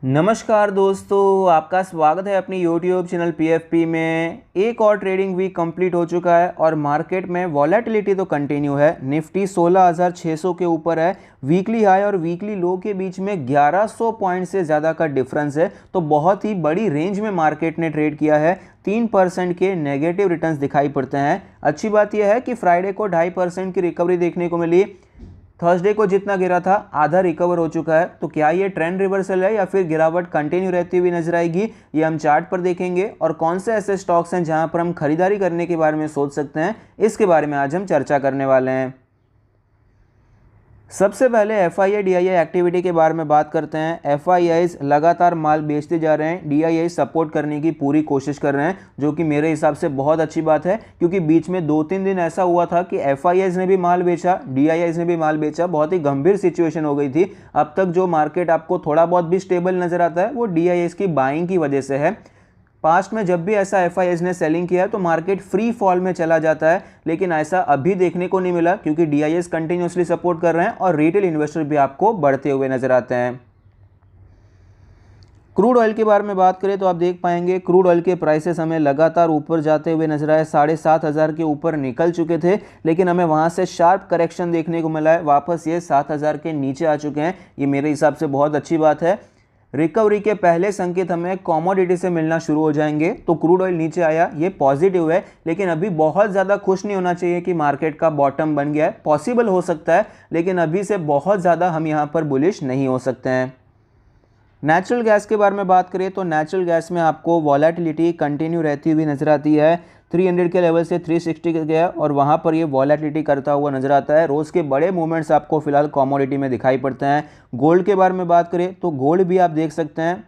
नमस्कार दोस्तों, आपका स्वागत है अपनी YouTube चैनल PFP में। एक और ट्रेडिंग वीक कंप्लीट हो चुका है और मार्केट में वॉलेटिलिटी तो कंटिन्यू है। निफ्टी 16,600 के ऊपर है। वीकली हाई और वीकली लो के बीच में 1100 पॉइंट से ज़्यादा का डिफरेंस है, तो बहुत ही बड़ी रेंज में मार्केट ने ट्रेड किया है। 3% के नेगेटिव रिटर्न्स दिखाई पड़ते हैं। अच्छी बात यह है कि फ्राइडे को 2.5% की रिकवरी देखने को मिली। थर्सडे को जितना गिरा था आधा रिकवर हो चुका है। तो क्या ये ट्रेंड रिवर्सल है या फिर गिरावट कंटिन्यू रहती हुई नजर आएगी, ये हम चार्ट पर देखेंगे। और कौन से ऐसे स्टॉक्स हैं जहां पर हम खरीदारी करने के बारे में सोच सकते हैं, इसके बारे में आज हम चर्चा करने वाले हैं। सबसे पहले FII DII एक्टिविटी के बारे में बात करते हैं। FIIs लगातार माल बेचते जा रहे हैं, DII सपोर्ट करने की पूरी कोशिश कर रहे हैं, जो कि मेरे हिसाब से बहुत अच्छी बात है। क्योंकि बीच में 2-3 दिन ऐसा हुआ था कि FIIs ने भी माल बेचा, DIIs ने भी माल बेचा, बहुत ही गंभीर सिचुएशन हो गई थी। अब तक जो मार्केट आपको थोड़ा बहुत भी स्टेबल नजर आता है वो DIIs की बाइंग की वजह से है। पास्ट में जब भी ऐसा FIIs ने सेलिंग किया है तो मार्केट फ्री फॉल में चला जाता है, लेकिन ऐसा अभी देखने को नहीं मिला क्योंकि DIIs कंटिन्यूसली सपोर्ट कर रहे हैं और रिटेल इन्वेस्टर भी आपको बढ़ते हुए नजर आते हैं। क्रूड ऑयल के बारे में बात करें तो आप देख पाएंगे क्रूड ऑयल के प्राइसेस हमें लगातार ऊपर जाते हुए नजर आए। 7,500 के ऊपर निकल चुके थे, लेकिन हमें वहां से शार्प करेक्शन देखने को मिला है। वापस ये 7,000 के नीचे आ चुके हैं। ये मेरे हिसाब से बहुत अच्छी बात है। रिकवरी के पहले संकेत हमें कमोडिटी से मिलना शुरू हो जाएंगे। तो क्रूड ऑयल नीचे आया, ये पॉजिटिव है, लेकिन अभी बहुत ज़्यादा खुश नहीं होना चाहिए कि मार्केट का बॉटम बन गया है। पॉसिबल हो सकता है, लेकिन अभी से बहुत ज़्यादा हम यहाँ पर बुलिश नहीं हो सकते हैं। नेचुरल गैस के बारे में बात करें तो नेचुरल गैस में आपको वॉलेटिलिटी कंटिन्यू रहती हुई नजर आती है। 300 के लेवल से 360 के गया और वहाँ पर ये वॉलेटिलिटी करता हुआ नजर आता है। रोज़ के बड़े मूवमेंट्स आपको फिलहाल कमोडिटी में दिखाई पड़ते हैं। गोल्ड के बारे में बात करें तो गोल्ड भी आप देख सकते हैं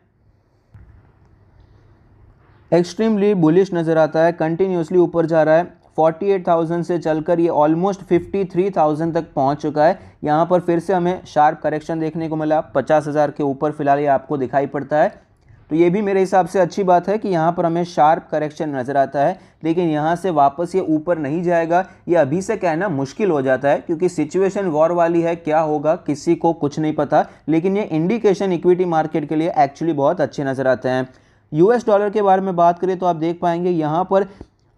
एक्सट्रीमली बुलिश नज़र आता है, कंटिन्यूसली ऊपर जा रहा है। 48,000 से चलकर ये ऑलमोस्ट 53,000 तक पहुंच चुका है। यहाँ पर फिर से हमें शार्प करेक्शन देखने को मिला। 50,000 के ऊपर फिलहाल ये आपको दिखाई पड़ता है। तो ये भी मेरे हिसाब से अच्छी बात है कि यहाँ पर हमें शार्प करेक्शन नज़र आता है, लेकिन यहाँ से वापस ये ऊपर नहीं जाएगा, ये अभी से कहना मुश्किल हो जाता है क्योंकि सिचुएशन वॉर वाली है। क्या होगा किसी को कुछ नहीं पता, लेकिन ये इंडिकेशन इक्विटी मार्केट के लिए एक्चुअली बहुत अच्छे नज़र आते हैं। US डॉलर के बारे में बात करें तो आप देख पाएंगे यहाँ पर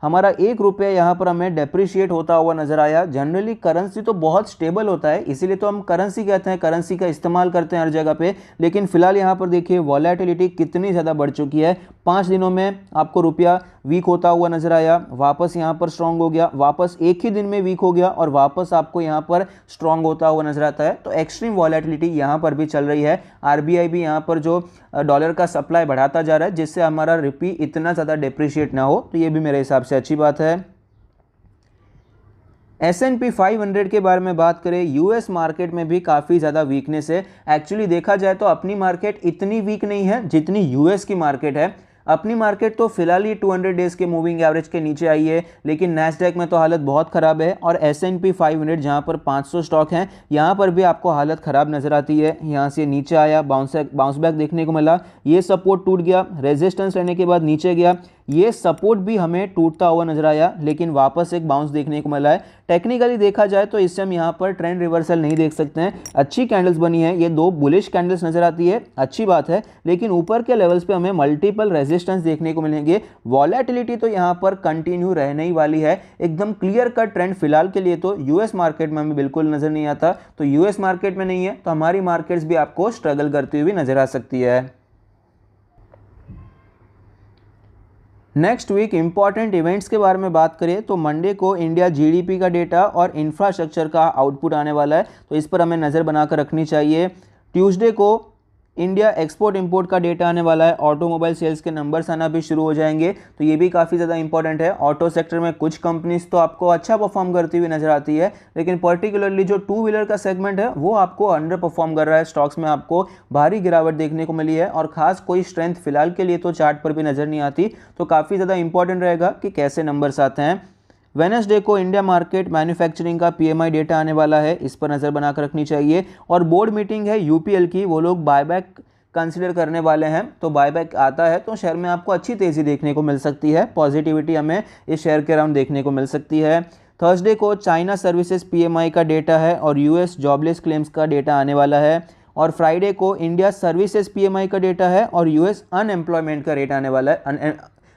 हमारा 1 रुपया यहाँ पर हमें डेप्रिशिएट होता हुआ नजर आया। जनरली करेंसी तो बहुत स्टेबल होता है, इसीलिए तो हम करेंसी कहते हैं, करेंसी का इस्तेमाल करते हैं हर जगह पे। लेकिन फिलहाल यहाँ पर देखिए वॉलेटिलिटी कितनी ज़्यादा बढ़ चुकी है। 5 दिनों में आपको रुपया वीक होता हुआ नजर आया, वापस यहाँ पर स्ट्रांग हो गया, वापस एक ही दिन में वीक हो गया और वापस आपको यहाँ पर स्ट्रांग होता हुआ नजर आता है। तो एक्सट्रीम वॉलेटिलिटी यहाँ पर भी चल रही है। RBI भी यहाँ पर जो डॉलर का सप्लाई बढ़ाता जा रहा है, जिससे हमारा रुपये इतना ज़्यादा डिप्रिशिएट ना हो, तो ये भी मेरे हिसाब से अच्छी बात है। S&P 500 के बारे में बात करें, US मार्केट में भी काफ़ी ज़्यादा वीकनेस है। एक्चुअली देखा जाए तो अपनी मार्केट इतनी वीक नहीं है जितनी US की मार्केट है। अपनी मार्केट तो फिलहाल ही 200 डेज के मूविंग एवरेज के नीचे आई है, लेकिन नैस्डैक में तो हालत बहुत ख़राब है। और S&P 500 जहां पर 500 स्टॉक हैं, यहां पर भी आपको हालत ख़राब नज़र आती है। यहां से नीचे आया, बाउंस बैक देखने को मिला, ये सपोर्ट टूट गया, रेजिस्टेंस लेने के बाद नीचे गया, ये सपोर्ट भी हमें टूटता हुआ नजर आया, लेकिन वापस एक बाउंस देखने को मिला है। टेक्निकली देखा जाए तो इससे हम यहाँ पर ट्रेंड रिवर्सल नहीं देख सकते हैं। अच्छी कैंडल्स बनी है, ये 2 बुलिश कैंडल्स नजर आती है, अच्छी बात है, लेकिन ऊपर के लेवल्स पे हमें मल्टीपल रेजिस्टेंस देखने को मिलेंगे। वॉलेटिलिटी तो यहाँ पर कंटिन्यू रहने ही वाली है। एकदम क्लियर कट ट्रेंड फिलहाल के लिए तो US मार्केट में हमें बिल्कुल नजर नहीं आता। तो US मार्केट में नहीं है तो हमारी मार्केट्स भी आपको स्ट्रगल करती हुई नजर आ सकती है। नेक्स्ट वीक इंपॉर्टेंट इवेंट्स के बारे में बात करें तो मंडे को इंडिया GDP का डेटा और इंफ्रास्ट्रक्चर का आउटपुट आने वाला है, तो इस पर हमें नज़र बनाकर रखनी चाहिए। ट्यूसडे को इंडिया एक्सपोर्ट इंपोर्ट का डेटा आने वाला है, ऑटोमोबाइल सेल्स के नंबर्स आना भी शुरू हो जाएंगे, तो ये भी काफ़ी ज़्यादा इंपॉर्टेंट है। ऑटो सेक्टर में कुछ कंपनीज तो आपको अच्छा परफॉर्म करती हुई नजर आती है, लेकिन पर्टिकुलरली जो 2 व्हीलर का सेगमेंट है वो आपको अंडर परफॉर्म कर रहा है। स्टॉक्स में आपको भारी गिरावट देखने को मिली है और खास कोई स्ट्रेंथ फिलहाल के लिए तो चार्ट पर भी नज़र नहीं आती। तो काफ़ी ज़्यादा इंपॉर्टेंट रहेगा कि कैसे नंबर्स आते हैं। वेडनेसडे को इंडिया मार्केट मैन्युफैक्चरिंग का PMI डेटा आने वाला है, इस पर नज़र बनाकर रखनी चाहिए। और बोर्ड मीटिंग है UPL की, वो लोग बायबैक कंसिडर करने वाले हैं, तो बायबैक आता है तो शेयर में आपको अच्छी तेज़ी देखने को मिल सकती है। पॉजिटिविटी हमें इस शेयर के अराउंड देखने को मिल सकती है। थर्सडे को चाइना सर्विसेज PMI का डेटा है और US जॉबलेस क्लेम्स का डेटा आने वाला है। और फ्राइडे को इंडिया सर्विसेज पीएमआई का डेटा है और यूएस अनएम्प्लॉयमेंट का रेट आने वाला है,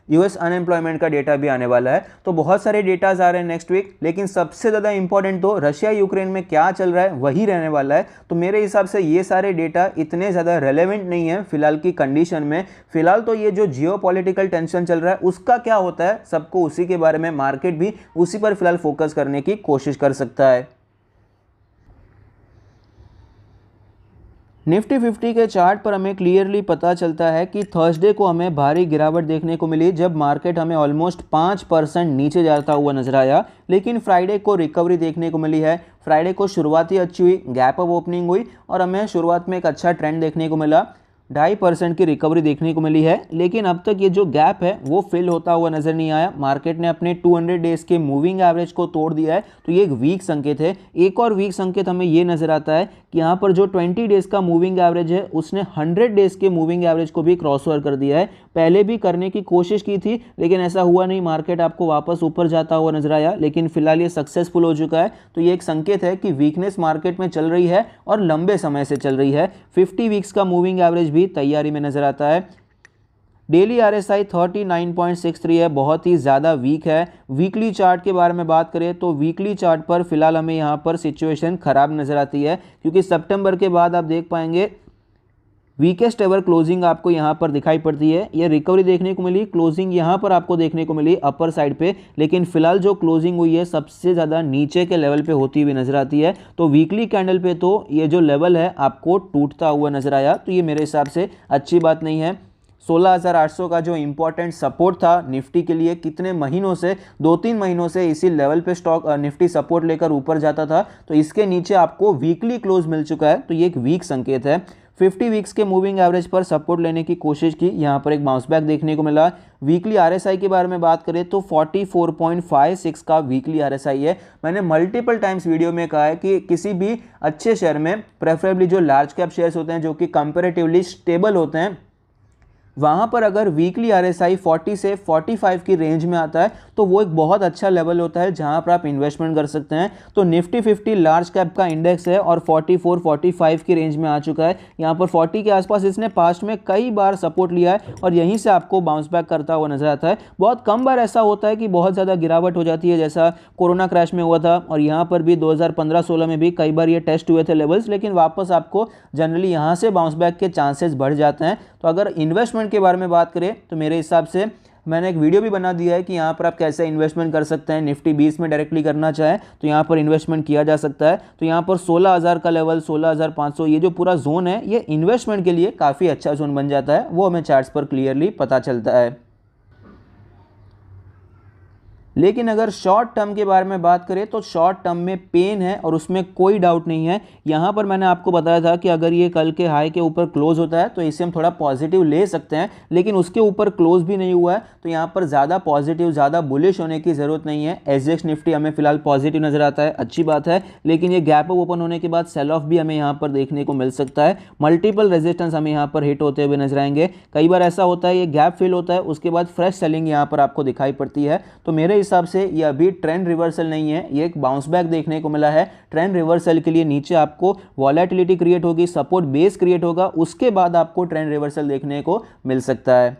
यूएस अनएम्प्लॉयमेंट का डेटा भी आने वाला है। तो बहुत सारे डेटाज आ रहे हैं नेक्स्ट वीक, लेकिन सबसे ज़्यादा इंपॉर्टेंट तो रशिया यूक्रेन में क्या चल रहा है वही रहने वाला है। तो मेरे हिसाब से ये सारे डेटा इतने ज़्यादा रेलेवेंट नहीं है फिलहाल की कंडीशन में। फिलहाल तो ये जो जियोपॉलिटिकल टेंशन चल रहा है उसका क्या होता है, सबको उसी के बारे में, मार्केट भी उसी पर फिलहाल फोकस करने की कोशिश कर सकता है। निफ्टी 50 के चार्ट पर हमें क्लियरली पता चलता है कि थर्सडे को हमें भारी गिरावट देखने को मिली, जब मार्केट हमें ऑलमोस्ट 5% नीचे जाता हुआ नजर आया। लेकिन फ्राइडे को रिकवरी देखने को मिली है। फ्राइडे को शुरुआती अच्छी हुई, गैप अप ओपनिंग हुई और हमें शुरुआत में एक अच्छा ट्रेंड देखने को मिला, 2.5% की रिकवरी देखने को मिली है। लेकिन अब तक ये जो गैप है वो फिल होता हुआ नज़र नहीं आया। मार्केट ने अपने 200 डेज़ के मूविंग एवरेज को तोड़ दिया है, तो ये एक वीक संकेत है। एक और वीक संकेत हमें ये नज़र आता है कि यहाँ पर जो 20 डेज़ का मूविंग एवरेज है उसने 100 डेज़ के मूविंग एवरेज को भी क्रॉस ओवर कर दिया है। पहले भी करने की कोशिश की थी लेकिन ऐसा हुआ नहीं, मार्केट आपको वापस ऊपर जाता हुआ नजर आया, लेकिन फिलहाल ये सक्सेसफुल हो चुका है। तो ये एक संकेत है कि वीकनेस मार्केट में चल रही है और लंबे समय से चल रही है। 50 वीक्स का मूविंग एवरेज भी तैयारी में नजर आता है। डेली आरएसआई 39.63 है, बहुत ही ज़्यादा वीक है। वीकली चार्ट के बारे में बात करें तो वीकली चार्ट पर फिलहाल हमें यहाँ पर सिचुएशन खराब नज़र आती है, क्योंकि सितंबर के बाद आप देख पाएंगे वीकेस्ट एवर क्लोजिंग आपको यहाँ पर दिखाई पड़ती है। ये रिकवरी देखने को मिली, क्लोजिंग यहाँ पर आपको देखने को मिली अपर साइड पे, लेकिन फिलहाल जो क्लोजिंग हुई है सबसे ज़्यादा नीचे के लेवल पे होती हुई नजर आती है। तो वीकली कैंडल पे तो ये जो लेवल है आपको टूटता हुआ नजर आया, तो ये मेरे हिसाब से अच्छी बात नहीं है। 16,800 का जो इंपॉर्टेंट सपोर्ट था निफ्टी के लिए, कितने महीनों से, 2-3 महीनों से इसी लेवल पे स्टॉक निफ्टी सपोर्ट लेकर ऊपर जाता था, तो इसके नीचे आपको वीकली क्लोज मिल चुका है, तो ये एक वीक संकेत है। 50 वीक्स के मूविंग एवरेज पर सपोर्ट लेने की कोशिश की, यहाँ पर एक बाउंस बैक देखने को मिला। वीकली आरएसआई के बारे में बात करें तो 44.56 का वीकली आरएसआई है। मैंने मल्टीपल टाइम्स वीडियो में कहा है कि किसी भी अच्छे शेयर में, प्रेफरेबली जो लार्ज कैप शेयर्स होते हैं जो कि कंपेरेटिवली स्टेबल होते हैं, वहाँ पर अगर वीकली आरएसआई 40 से 45 की रेंज में आता है तो वो एक बहुत अच्छा लेवल होता है जहाँ पर आप इन्वेस्टमेंट कर सकते हैं। तो निफ्टी 50 लार्ज कैप का इंडेक्स है और 44-45 की रेंज में आ चुका है। यहाँ पर 40 के आसपास इसने पास्ट में कई बार सपोर्ट लिया है और यहीं से आपको बाउंस बैक करता हुआ नजर आता है। बहुत कम बार ऐसा होता है कि बहुत ज़्यादा गिरावट हो जाती है, जैसा कोरोना क्रैश में हुआ था, और यहाँ पर भी 2015-16 में भी कई बार ये टेस्ट हुए थे लेवल्स, लेकिन वापस आपको जनरली यहाँ से बाउंस बैक के चांसेस बढ़ जाते हैं। तो अगर इन्वेस्टमेंट के बारे में बात करें तो मेरे हिसाब से मैंने एक वीडियो भी बना दिया है कि यहाँ पर आप कैसे इन्वेस्टमेंट कर सकते हैं। निफ्टी 20 में डायरेक्टली करना चाहे तो यहाँ पर इन्वेस्टमेंट किया जा सकता है। तो यहाँ पर 16,000 का लेवल, 16,500, ये जो पूरा जोन है ये इन्वेस्टमेंट के लिए काफ़ी अच्छा जोन बन जाता है, वो हमें चार्ट्स पर क्लियरली पता चलता है। लेकिन अगर शॉर्ट टर्म के बारे में बात करें तो शॉर्ट टर्म में पेन है और उसमें कोई डाउट नहीं है। यहाँ पर मैंने आपको बताया था कि अगर ये कल के हाई के ऊपर क्लोज होता है तो इसे हम थोड़ा पॉजिटिव ले सकते हैं, लेकिन उसके ऊपर क्लोज भी नहीं हुआ है, तो यहाँ पर ज़्यादा पॉजिटिव, ज़्यादा बुलिश होने की ज़रूरत नहीं है। एसजीएक्स निफ्टी हमें फिलहाल पॉजिटिव नजर आता है, अच्छी बात है, लेकिन ये गैप अप ओपन होने के बाद सेल ऑफ भी हमें यहाँ पर देखने को मिल सकता है। मल्टीपल रेजिस्टेंस हमें यहाँ पर हिट होते हुए नजर आएंगे। कई बार ऐसा होता है ये गैप फिल होता है, उसके बाद फ्रेश सेलिंग यहाँ पर आपको दिखाई पड़ती है। तो मेरे हिसाब से ये अभी ट्रेंड रिवर्सल नहीं है, ये एक बाउंस बैक देखने को मिला है। ट्रेंड रिवर्सल के लिए नीचे आपको वॉलेटिलिटी क्रिएट होगी, सपोर्ट बेस क्रिएट होगा, उसके बाद आपको ट्रेंड रिवर्सल देखने को मिल सकता है।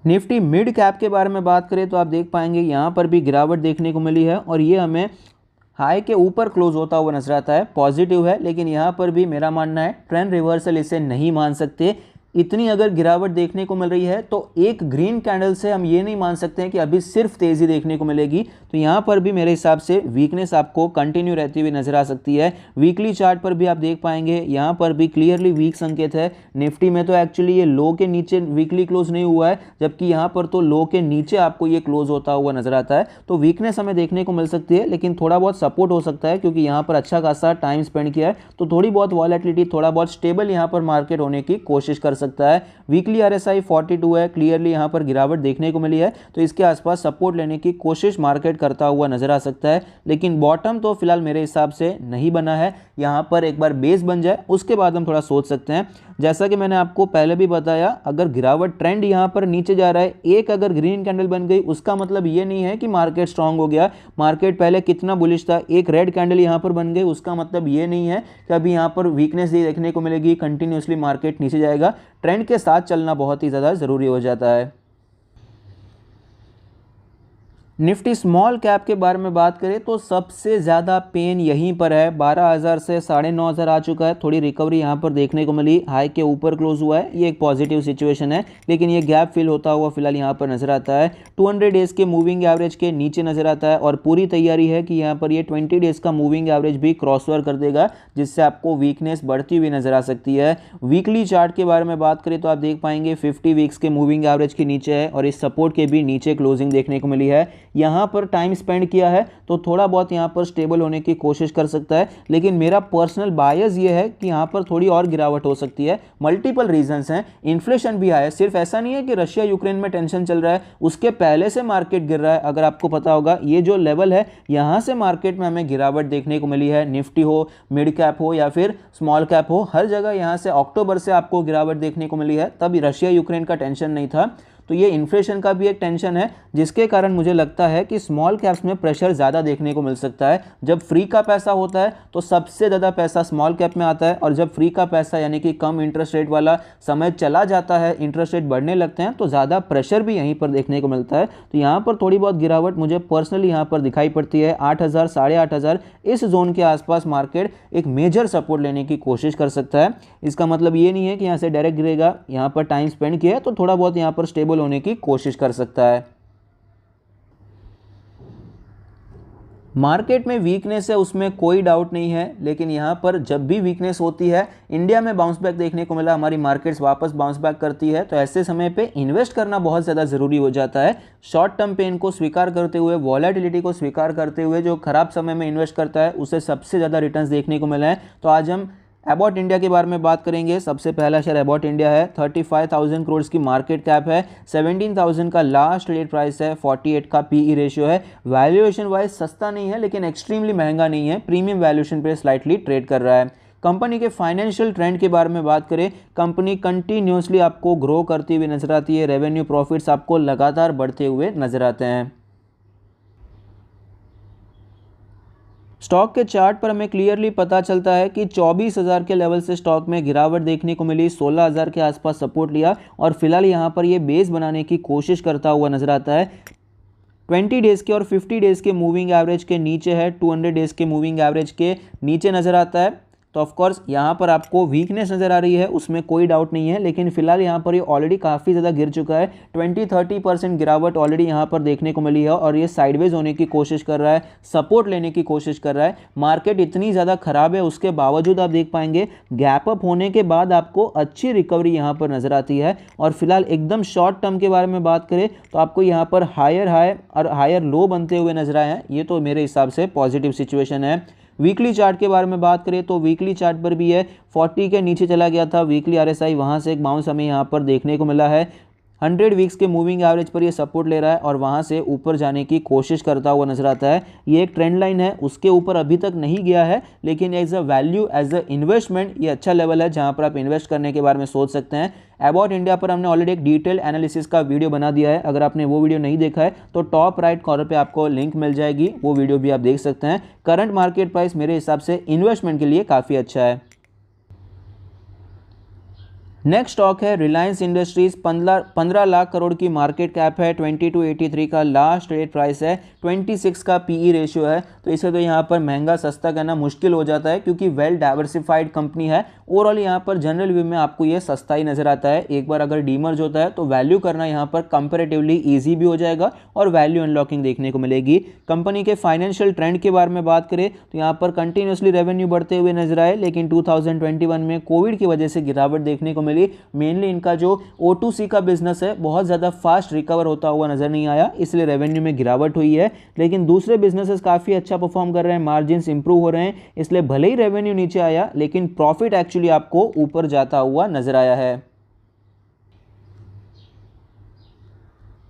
निफ्टी मिड कैप के बारे में बात करें तो आप देख पाएंगे यहाँ पर भी गिरावट देखने को मिली है और ये हमें हाई के ऊपर क्लोज होता हुआ नजर आता है, पॉजिटिव है, लेकिन यहाँ पर भी मेरा मानना है ट्रेंड रिवर्सल इसे नहीं मान सकते। इतनी अगर गिरावट देखने को मिल रही है तो एक ग्रीन कैंडल से हम ये नहीं मान सकते हैं कि अभी सिर्फ तेज़ी देखने को मिलेगी। तो यहाँ पर भी मेरे हिसाब से वीकनेस आपको कंटिन्यू रहती हुई नजर आ सकती है। वीकली चार्ट पर भी आप देख पाएंगे यहाँ पर भी क्लियरली वीक संकेत है। निफ्टी में तो एक्चुअली ये लो के नीचे वीकली क्लोज नहीं हुआ है, जबकि यहाँ पर तो लो के नीचे आपको ये क्लोज होता हुआ नजर आता है। तो वीकनेस हमें देखने को मिल सकती है, लेकिन थोड़ा बहुत सपोर्ट हो सकता है क्योंकि यहाँ पर अच्छा खासा टाइम स्पेंड किया है, तो थोड़ी बहुत वॉलेटिलिटी, थोड़ा बहुत स्टेबल यहाँ पर मार्केट होने की कोशिश कर सकता है। वीकली आरएसआई 42 है, क्लियरली यहाँ पर गिरावट देखने को मिली है, तो इसके आसपास सपोर्ट लेने की कोशिश मार्केट करता हुआ नजर आ सकता है, लेकिन बॉटम तो फिलहाल मेरे हिसाब से नहीं बना है। यहाँ पर एक बार बेस बन जाए उसके बाद हम थोड़ा सोच सकते हैं। जैसा कि मैंने आपको पहले भी बताया, अगर गिरावट ट्रेंड यहाँ पर नीचे जा रहा है, एक अगर ग्रीन कैंडल बन गई उसका मतलब ये नहीं है कि मार्केट स्ट्रांग हो गया। मार्केट पहले कितना बुलिश था, एक रेड कैंडल यहाँ पर बन गई उसका मतलब ये नहीं है कि अभी यहाँ पर वीकनेस ही देखने को मिलेगी, कंटिन्यूसली मार्केट नीचे जाएगा। ट्रेंड के साथ चलना बहुत ही ज़्यादा ज़रूरी हो जाता है। निफ्टी स्मॉल कैप के बारे में बात करें तो सबसे ज़्यादा पेन यहीं पर है। 12,000 से 9,500 आ चुका है। थोड़ी रिकवरी यहाँ पर देखने को मिली, हाई के ऊपर क्लोज हुआ है, ये एक पॉजिटिव सिचुएशन है, लेकिन ये गैप फिल होता हुआ फिलहाल यहाँ पर नजर आता है। 200 डेज के मूविंग एवरेज के नीचे नजर आता है और पूरी तैयारी है कि यहाँ पर ये 20 डेज का मूविंग एवरेज भी क्रॉसओवर कर देगा, जिससे आपको वीकनेस बढ़ती हुई नजर आ सकती है। वीकली चार्ट के बारे में बात करें तो आप देख पाएंगे 50 वीक्स के मूविंग एवरेज के नीचे है और इस सपोर्ट के भी नीचे क्लोजिंग देखने को मिली है। यहाँ पर टाइम स्पेंड किया है तो थोड़ा बहुत यहाँ पर स्टेबल होने की कोशिश कर सकता है, लेकिन मेरा पर्सनल बायस ये है कि यहाँ पर थोड़ी और गिरावट हो सकती है। मल्टीपल रीजंस हैं, इन्फ्लेशन भी आया है, सिर्फ ऐसा नहीं है कि रशिया यूक्रेन में टेंशन चल रहा है, उसके पहले से मार्केट गिर रहा है। अगर आपको पता होगा ये जो लेवल है यहाँ से मार्केट में हमें गिरावट देखने को मिली है। निफ्टी हो, मिड कैप हो या फिर स्मॉल कैप हो, हर जगह यहाँ से अक्टूबर से आपको गिरावट देखने को मिली है। तब रशिया यूक्रेन का टेंशन नहीं था, तो ये इन्फ्लेशन का भी एक टेंशन है, जिसके कारण मुझे लगता है कि स्मॉल कैप्स में प्रेशर ज़्यादा देखने को मिल सकता है। जब फ्री का पैसा होता है तो सबसे ज़्यादा पैसा स्मॉल कैप में आता है, और जब फ्री का पैसा यानी कि कम इंटरेस्ट रेट वाला समय चला जाता है, इंटरेस्ट रेट बढ़ने लगते हैं, तो ज़्यादा प्रेशर भी यहीं पर देखने को मिलता है। तो यहाँ पर थोड़ी बहुत गिरावट मुझे पर्सनली यहाँ पर दिखाई पड़ती है। 8,000 8,500 इस जोन के आसपास मार्केट एक मेजर सपोर्ट लेने की कोशिश कर सकता है। इसका मतलब ये नहीं है कि यहाँ से डायरेक्ट गिरेगा, यहाँ पर टाइम स्पेंड किया है तो थोड़ा बहुत यहाँ पर स्टेबल होने की कोशिश कर सकता है। मार्केट में वीकनेस है उसमें कोई डाउट नहीं है, लेकिन यहाँ पर जब भी वीकनेस होती है, इंडिया में बाउंस बैक देखने को मिला, हमारी मार्केट्स वापस बाउंस बैक करती है, तो ऐसे समय पे इन्वेस्ट करना बहुत ज़्यादा ज़रूरी हो जाता है। शॉर्ट टर्म पेन को स्वीकार करते हुए, वॉलेटिलिटी को स्वीकार करते हुए जो खराब समय में इन्वेस्ट करता है उसे सबसे ज़्यादा रिटर्न्स देखने को मिला है। तो आज हम अबॉट इंडिया के बारे में बात करेंगे। सबसे पहला शेयर अबॉट इंडिया है। 35,000 करोड़ की मार्केट कैप है, 17,000 का लास्ट ट्रेड प्राइस है, 48 का पीई रेशियो है। वैल्यूएशन वाइज सस्ता नहीं है लेकिन एक्सट्रीमली महंगा नहीं है, प्रीमियम वैल्यूएशन पे स्लाइटली ट्रेड कर रहा है। कंपनी के फाइनेंशियल ट्रेंड के बारे में बात करें, कंपनी कंटिन्यूसली आपको ग्रो करती हुई नजर आती है, रेवेन्यू प्रॉफिट्स आपको लगातार बढ़ते हुए नजर आते हैं। स्टॉक के चार्ट पर हमें क्लियरली पता चलता है कि 24,000 के लेवल से स्टॉक में गिरावट देखने को मिली, 16,000 के आसपास सपोर्ट लिया और फिलहाल यहां पर ये बेस बनाने की कोशिश करता हुआ नजर आता है। 20 डेज के और 50 डेज के मूविंग एवरेज के नीचे है, 200 डेज के मूविंग एवरेज के नीचे नजर आता है। तो ऑफ कोर्स यहाँ पर आपको वीकनेस नज़र आ रही है, उसमें कोई डाउट नहीं है, लेकिन फिलहाल यहाँ पर ये ऑलरेडी काफ़ी ज़्यादा गिर चुका है। 20-30% गिरावट ऑलरेडी यहाँ पर देखने को मिली है और ये साइडवेज होने की कोशिश कर रहा है, सपोर्ट लेने की कोशिश कर रहा है। मार्केट इतनी ज़्यादा खराब है, उसके बावजूद आप देख पाएंगे गैप अप होने के बाद आपको अच्छी रिकवरी यहाँ पर नज़र आती है। और फिलहाल एकदम शॉर्ट टर्म के बारे में बात करें तो आपको यहाँ पर हायर हाई और हायर लो बनते हुए नजर आए हैं, ये तो मेरे हिसाब से पॉजिटिव सिचुएशन है। वीकली चार्ट के बारे में बात करें तो वीकली चार्ट पर भी है, 40 के नीचे चला गया था वीकली आरएसआई, वहां से एक बाउंस हमें यहां पर देखने को मिला है। 100 वीक्स के मूविंग एवरेज पर ये सपोर्ट ले रहा है और वहां से ऊपर जाने की कोशिश करता हुआ नजर आता है। ये एक ट्रेंड लाइन है, उसके ऊपर अभी तक नहीं गया है, लेकिन as a value, as a investment ये अच्छा लेवल है जहां पर आप इन्वेस्ट करने के बारे में सोच सकते हैं। अबाउट इंडिया पर हमने ऑलरेडी एक डिटेल एनालिसिस का वीडियो बना दिया है, अगर आपने वो वीडियो नहीं देखा है तो टॉप राइट कॉर्नर पे आपको लिंक मिल जाएगी, वो वीडियो भी आप देख सकते हैं। करंट मार्केट प्राइस मेरे हिसाब से इन्वेस्टमेंट के लिए काफ़ी अच्छा है। नेक्स्ट स्टॉक है रिलायंस इंडस्ट्रीज, 15 लाख करोड़ की मार्केट कैप है, 2283 का लास्ट ट्रेड प्राइस है, 26 का पीई रेशियो है। तो इसे तो यहाँ पर महंगा सस्ता करना मुश्किल हो जाता है क्योंकि वेल डाइवर्सिफाइड कंपनी है। ओवरऑल यहाँ पर जनरल व्यू में आपको ये सस्ता ही नजर आता है। एक बार अगर डीमर्ज होता है तो वैल्यू करना यहाँ पर कंपेरेटिवली ईजी भी हो जाएगा और वैल्यू अनलॉकिंग देखने को मिलेगी। कंपनी के फाइनेंशियल ट्रेंड के बारे में बात करें तो यहाँ पर कंटिन्यूसली रेवेन्यू बढ़ते हुए नजर आए, लेकिन 2021 में कोविड की वजह से गिरावट देखने को मिली। मेनली इनका जो O2C का बिजनेस है बहुत ज़्यादा फास्ट रिकवर होता हुआ नजर नहीं आया, इसलिए रेवेन्यू में गिरावट हुई है। लेकिन दूसरे बिजनेसेस काफ़ी अच्छा परफॉर्म कर रहे हैं, मार्जिन्स इंप्रूव हो रहे हैं, इसलिए भले ही रेवेन्यू नीचे आया लेकिन प्रॉफिट एक्चुअली आपको ऊपर जाता हुआ नजर आया है।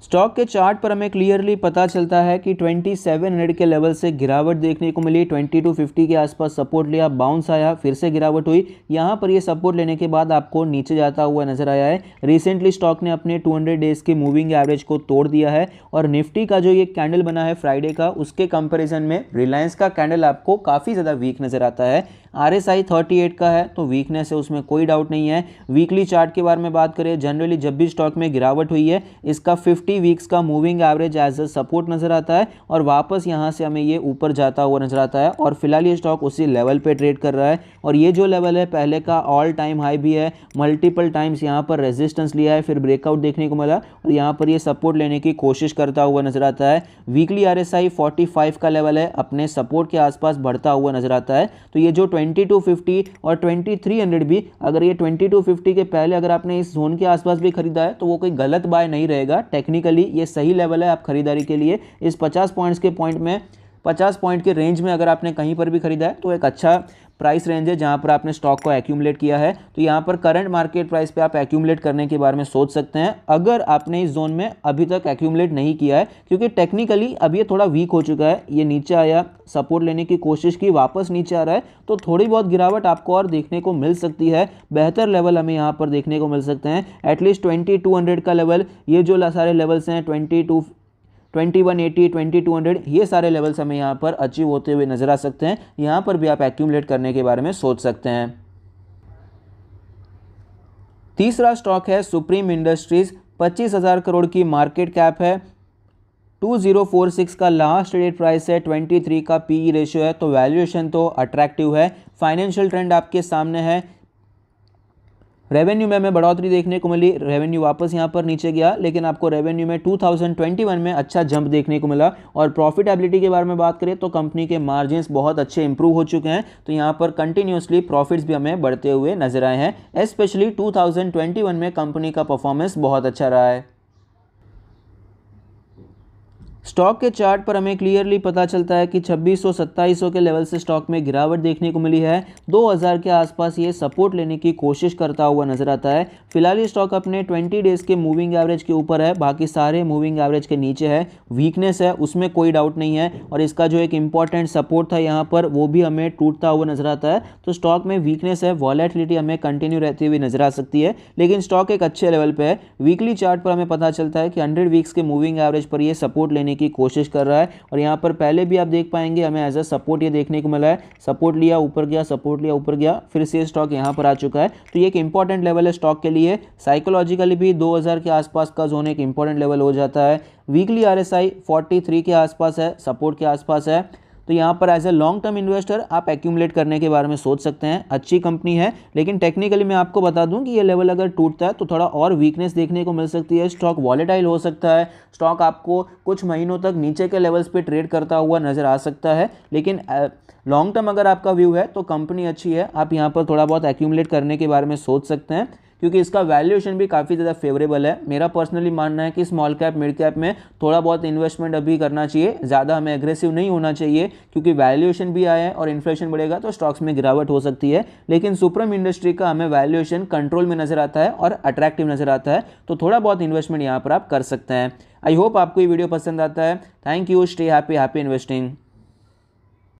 स्टॉक के चार्ट पर हमें क्लियरली पता चलता है कि 2700 के लेवल से गिरावट देखने को मिली। 2250 के आसपास सपोर्ट लिया, बाउंस आया, फिर से गिरावट हुई। यहाँ पर ये सपोर्ट लेने के बाद आपको नीचे जाता हुआ नजर आया है। रिसेंटली स्टॉक ने अपने 200 डेज की मूविंग एवरेज को तोड़ दिया है और निफ्टी का जो ये कैंडल बना है फ्राइडे का, उसके कंपेरिजन में रिलायंस का कैंडल आपको काफ़ी ज़्यादा वीक नज़र आता है। RSI 38 का है तो वीकनेस है, उसमें कोई डाउट नहीं है। वीकली चार्ट के बारे में बात करें, जनरली जब भी स्टॉक में गिरावट हुई है, इसका 50 वीक्स का moving average as a support नजर आता है और वापस यहां से हमें ये ऊपर जाता हुआ नजर आता है और फिलहाल ये स्टॉक उसी लेवल पे ट्रेड कर रहा है। और ये जो लेवल है पहले का ऑल टाइम हाई भी है, मल्टीपल टाइम्स यहाँ पर रेजिस्टेंस लिया है, फिर ब्रेकआउट देखने को मिला और यहाँ पर ये सपोर्ट लेने की कोशिश करता हुआ नजर आता है। वीकली RSI 45 का लेवल है, अपने सपोर्ट के आसपास बढ़ता हुआ नजर आता है। तो ये जो 2250 और 2300 भी, अगर ये 2250 के पहले अगर आपने इस जोन के आसपास भी खरीदा है तो वो कोई गलत बाय नहीं रहेगा। टेक्निकली ये सही लेवल है आप खरीदारी के लिए। इस 50 पॉइंट्स के पॉइंट में 50 पॉइंट के रेंज में अगर आपने कहीं पर भी खरीदा है तो एक अच्छा प्राइस रेंज है जहां पर आपने स्टॉक को एक्यूमुलेट किया है। तो यहां पर करंट मार्केट प्राइस पे आप एक्यूमुलेट करने के बारे में सोच सकते हैं अगर आपने इस जोन में अभी तक एक्यूमुलेट नहीं किया है, क्योंकि टेक्निकली अब ये थोड़ा वीक हो चुका है। ये नीचे आया, सपोर्ट लेने की कोशिश की, वापस नीचे आ रहा है, तो थोड़ी बहुत गिरावट आपको और देखने को मिल सकती है। बेहतर लेवल हमें यहाँ पर देखने को मिल सकते हैं, एटलीस्ट 2200 का लेवल। ये जो सारे लेवल्स हैं 2180, 2200, ये सारे लेवल्स हमें यहाँ पर अचीव होते हुए नजर आ सकते हैं। यहाँ पर भी आप एक्यूमुलेट करने के बारे में सोच सकते हैं। तीसरा स्टॉक है सुप्रीम इंडस्ट्रीज। 25,000 करोड़ की मार्केट कैप है, 2046 का लास्ट ट्रेडेड प्राइस है, 23 का PE रेशियो है, तो वैल्यूएशन तो अट्रैक्टिव है। फाइनेंशियल ट्रेंड आपके सामने है। रेवेन्यू में हमें बढ़ोतरी देखने को मिली, रेवेन्यू वापस यहाँ पर नीचे गया, लेकिन आपको रेवेन्यू में 2021 में अच्छा जंप देखने को मिला। और प्रॉफिटेबिलिटी के बारे में बात करें तो कंपनी के मार्जिन्स बहुत अच्छे इंप्रूव हो चुके हैं, तो यहाँ पर कंटिन्यूसली प्रॉफिट्स भी हमें बढ़ते हुए नजर आए हैं। स्पेशली 2021 में कंपनी का परफॉर्मेंस बहुत अच्छा रहा है। स्टॉक के चार्ट पर हमें क्लियरली पता चलता है कि 2600-2700 के लेवल से स्टॉक में गिरावट देखने को मिली है। 2000 के आसपास ये सपोर्ट लेने की कोशिश करता हुआ नजर आता है। फिलहाल ये स्टॉक अपने 20 डेज के मूविंग एवरेज के ऊपर है, बाकी सारे मूविंग एवरेज के नीचे है। वीकनेस है, उसमें कोई डाउट नहीं है, और इसका जो एक इंपॉर्टेंट सपोर्ट था यहाँ पर, वो भी हमें टूटता हुआ नजर आता है। तो स्टॉक में वीकनेस है, वॉलेटिलिटी हमें कंटिन्यू रहती हुई नजर आ सकती है, लेकिन स्टॉक एक अच्छे लेवल पे है। वीकली चार्ट पर हमें पता चलता है कि 100 वीक्स के मूविंग एवरेज पर ये सपोर्ट लेने की कोशिश कर रहा है, और यहाँ पर पहले भी आप देख पाएंगे हमें एज अ सपोर्ट ये देखने को मिला है। सपोर्ट लिया, ऊपर गया, सपोर्ट लिया, ऊपर गया, फिर से स्टॉक यहाँ पर आ चुका है। तो ये एक इंपॉर्टेंट लेवल है स्टॉक के लिए। साइकोलॉजिकली भी 2000 के आसपास का जोन एक इंपॉर्टेंट लेवल हो जाता है। वीकली RSI 43 के आसपास है, सपोर्ट के आसपास है। तो यहाँ पर as a long term investor आप एक्यूमुलेट करने के बारे में सोच सकते हैं। अच्छी कंपनी है, लेकिन टेक्निकली मैं आपको बता दूं कि ये लेवल अगर टूटता है तो थोड़ा और वीकनेस देखने को मिल सकती है। स्टॉक वॉलेटाइल हो सकता है, स्टॉक आपको कुछ महीनों तक नीचे के लेवल्स पे ट्रेड करता हुआ नजर आ सकता है, लेकिन लॉन्ग टर्म अगर आपका व्यू है तो कंपनी अच्छी है। आप यहाँ पर थोड़ा बहुत एक्यूमुलेट करने के बारे में सोच सकते हैं, क्योंकि इसका वैल्यूएशन भी काफ़ी ज़्यादा फेवरेबल है। मेरा पर्सनली मानना है कि स्मॉल कैप मिड कैप में थोड़ा बहुत इन्वेस्टमेंट अभी करना चाहिए, ज़्यादा हमें एग्रेसिव नहीं होना चाहिए, क्योंकि वैल्यूएशन भी आया है और इन्फ्लेशन बढ़ेगा तो स्टॉक्स में गिरावट हो सकती है। लेकिन सुप्रीम इंडस्ट्री का हमें वैल्यूएशन कंट्रोल में नजर आता है और अट्रैक्टिव नजर आता है, तो थोड़ा बहुत इन्वेस्टमेंट यहाँ पर आप कर सकते हैं। आई होप आपको ये वीडियो पसंद आता है। Thank you, stay happy, happy investing.